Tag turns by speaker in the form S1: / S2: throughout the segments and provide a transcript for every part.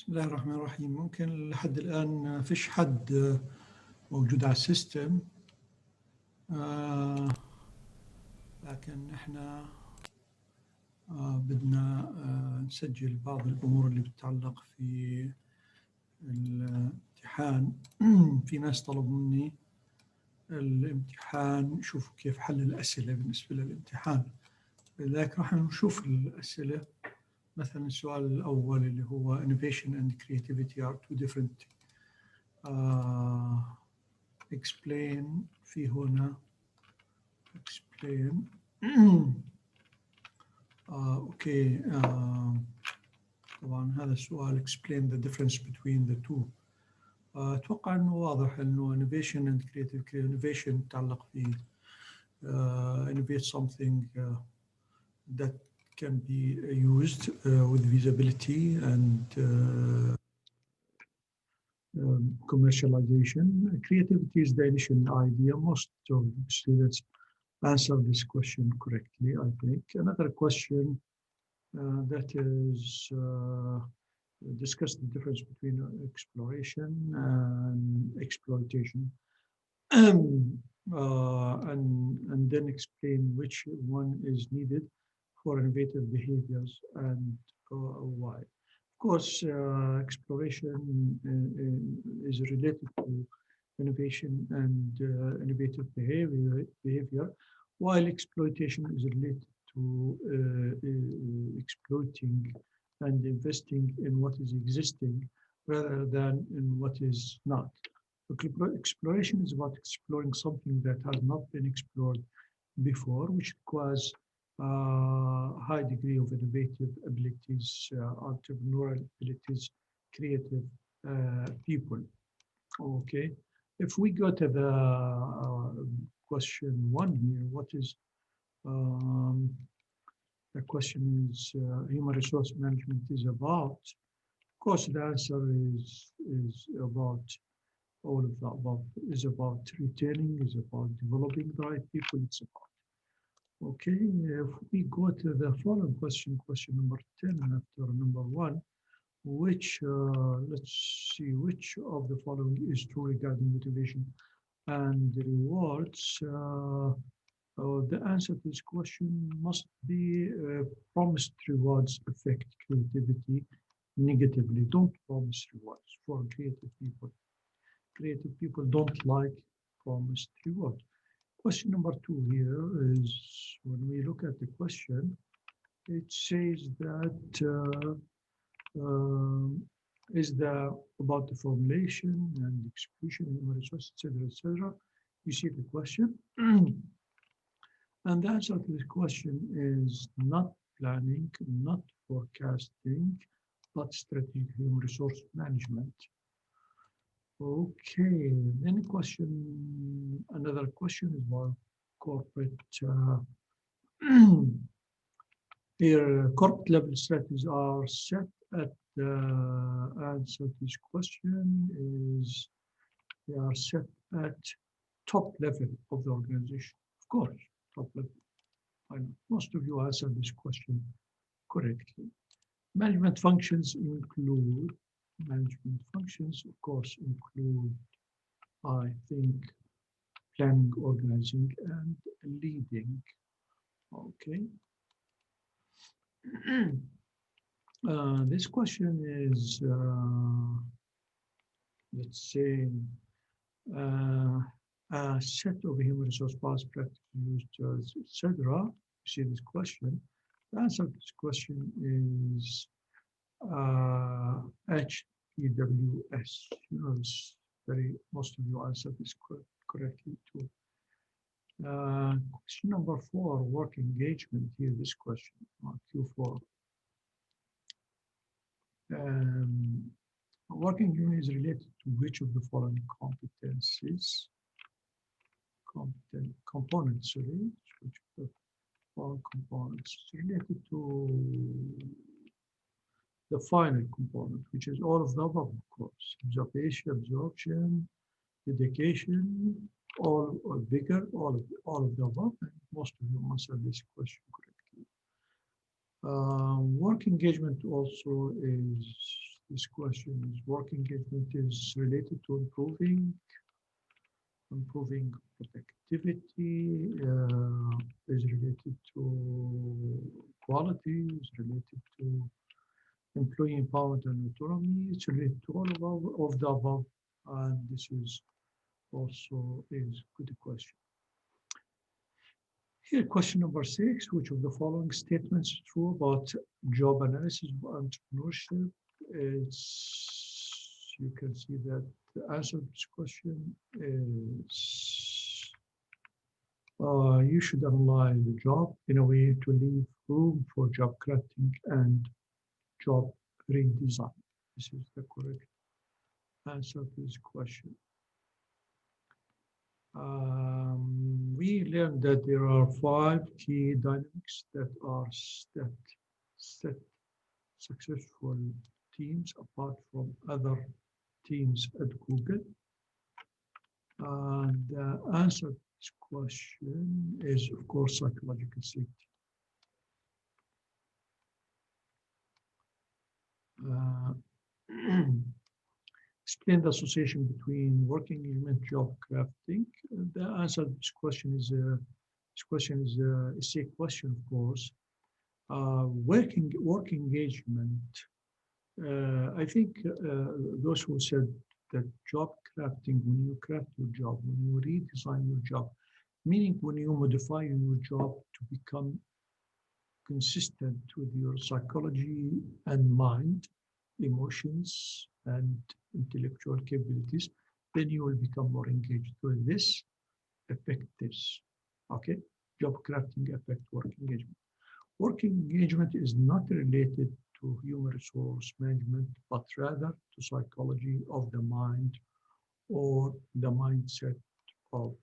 S1: بسم الله الرحمن الرحيم. ممكن لحد الآن فيش حد موجود على السيستم، لكن احنا بدنا نسجل بعض الأمور اللي بتتعلق في الامتحان. في ناس طلبوا مني الامتحان شوفوا كيف حل الأسئلة بالنسبة للامتحان، لذلك راح نشوف الأسئلة. مثلا السؤال الأول اللي هو innovation and creativity are two different explain في هنا explain اوكي طبعا هذا السؤال explain the difference between the two. اتوقع انه واضح انه innovation and creative innovation تتعلق في innovate something that can be used with visibility and commercialization. Creativity is the initial idea. Most of students answer this question correctly, I think. Another question that is discuss the difference between exploration and exploitation, and then explain which one is needed for innovative behaviors and why. Of course, exploration is related to innovation and innovative behavior, while exploitation is related to exploiting and investing in what is existing rather than in what is not. Exploration is about exploring something that has not been explored before, which requires high degree of innovative abilities, entrepreneurial abilities, creative people. Okay, if we go to the question one here, what is the question is human resource management is about? Of course, the answer is about all of the above. Is about retaining, is about developing the right people. It's about. Okay, if we go to the following question, question number 10 after number 1, which, let's see, which of the following is true regarding motivation and rewards? The answer to this question must be promised rewards affect creativity negatively. Don't promise rewards for creative people. Creative people don't like promised reward. Question number 2 here is, when we look at the question, it says that is about the formulation and execution of human resources, etc. You see the question. And the answer to this question is not planning, not forecasting, but strategic human resource management. Okay, then another question is about corporate. Here, corporate level strategies are set at the answer to this question is they are set at top level of the organization. Of course, top level. I know most of you answered this question correctly. Management functions include, of course, include, I think, planning, organizing, and leading. Okay. This question is, let's say, a set of human resource policy practices used, etc. You see this question. The answer to this question is HPWS. You know, most of you answered this correctly too. Question number 4, work engagement. Here, this question, Q4. Work engagement is related to which of the following competencies? Components, sorry. Which of the following components is related to the final component, which is all of the above, of course. Absorption, dedication, all or bigger, all of the above. And most of you answered this question correctly. Work engagement also is This question is work engagement is related to improving productivity, is related to quality, is related to employee empowerment and autonomy. It's related to all of the above, and this is also is a good question. Here, question number 6, which of the following statements is true about job analysis of entrepreneurship? You can see that the answer to this question is you should analyze the job in a way to leave room for job crafting and job redesign. This is the correct answer to this question. We learned that there are 5 key dynamics that set successful teams apart from other teams at Google. And the answer to this question is, of course, psychological safety. Explain the association between work engagement and job crafting. The answer to this question is a safe question, of course. Work engagement. I think those who said that job crafting, when you craft your job, when you redesign your job, meaning when you modify your job to become consistent with your psychology and mind, emotions, and intellectual capabilities, then you will become more engaged. So this affects this. Okay, job crafting affects work engagement. Work engagement is not related to human resource management, but rather to psychology of the mind or the mindset of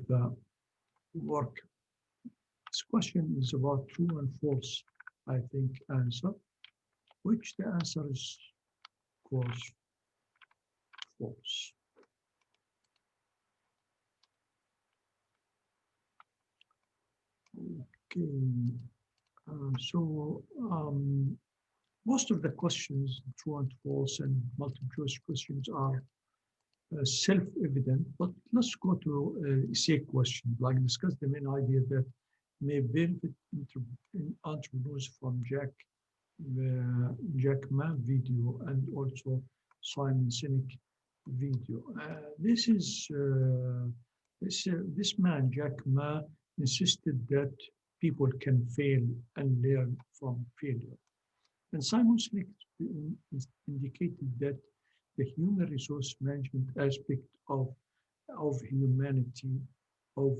S1: the work. This question is about true and false, I think, answer, which the answer is, of course, false. Okay, most of the questions, true and false and multiple choice questions, are self-evident, but let's go to essay questions, like discuss the main idea that may benefit entrepreneurs from Jack Ma video and also Simon Sinek video. This man, Jack Ma, insisted that people can fail and learn from failure. And Simon Sinek indicated that the human resource management aspect of humanity, of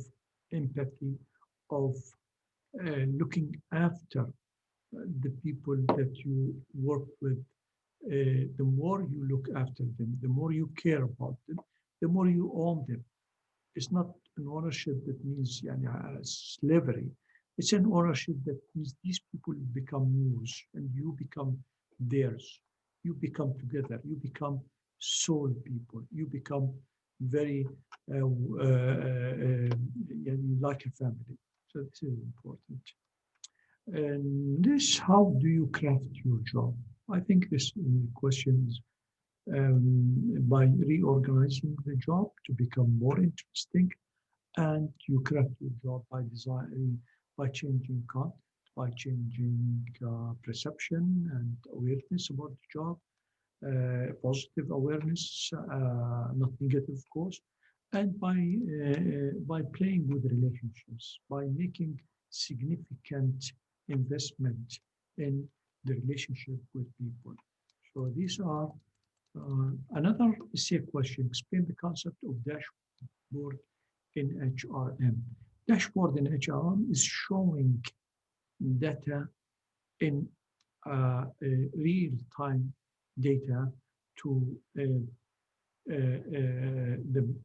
S1: empathy, of looking after the people that you work with, the more you look after them, the more you care about them, the more you own them. It's not an ownership that means slavery. It's an ownership that means these people become yours and you become theirs. You become together. You become soul people. You become very like a family. So this is important. And this, how do you craft your job? I think this question is by reorganizing the job to become more interesting, and you craft your job by designing, by changing content, by changing perception and awareness about the job, positive awareness, not negative, of course, and by playing with relationships, by making significant investment in the relationship with people. So these are another essay question. Explain the concept of dashboard in HRM. Dashboard in HRM is showing data in real-time data to the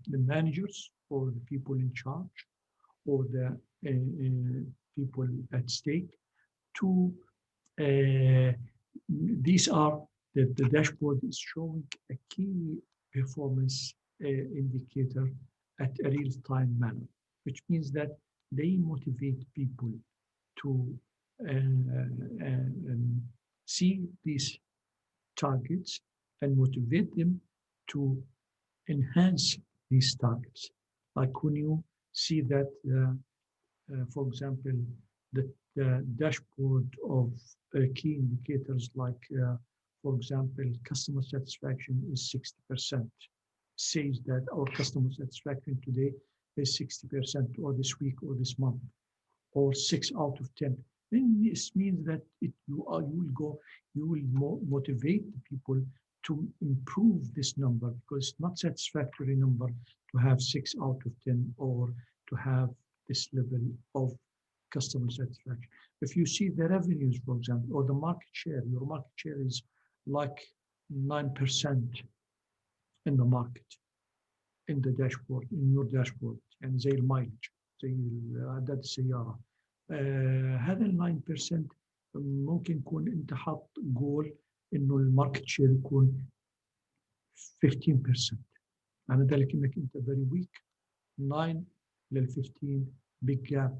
S1: managers or the people in charge or the people at stake. These are the dashboard is showing a key performance indicator at a real-time manner, which means that they motivate people to and see these targets and motivate them to enhance these targets. Like when you see that, for example, the dashboard of key indicators like, for example, customer satisfaction is 60%, says that our customer satisfaction today is 60%, or this week, or this month, or 6 out of 10. Then this means that you will motivate the people to improve this number, because it's not satisfactory number to have 6 out of 10 or to have this level of customer satisfaction. If you see the revenues, for example, or the market share, your market share is like 9% in the market, in the dashboard, in your dashboard، يعني زي المايلج، زي أعداد السيارة. هذا ال 9% ممكن يكون أنت حاط جول إنه الماركت شير يكون 15%. معنى ذلك إنك أنت very weak. 9 لل 15 big gap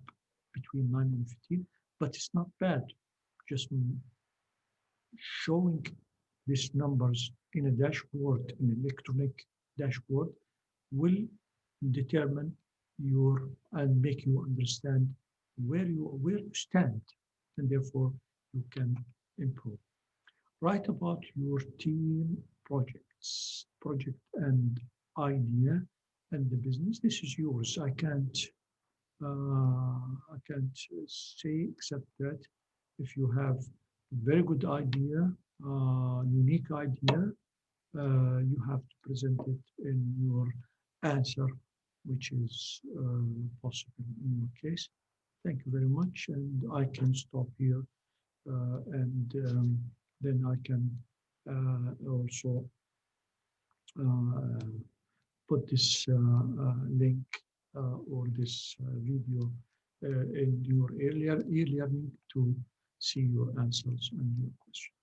S1: between 9 and 15, but it's not bad. Just showing these numbers in a dashboard, in an electronic dashboard, will determine your and make you understand where you stand, and therefore you can improve. Write about your team project and idea and the business. This is yours. I can't say except that if you have a very good idea, unique idea, you have to present it in your answer, which is possible in your case. Thank you very much, and I can stop here, and then I can also put this link or this video in your e-learning to see your answers and your questions.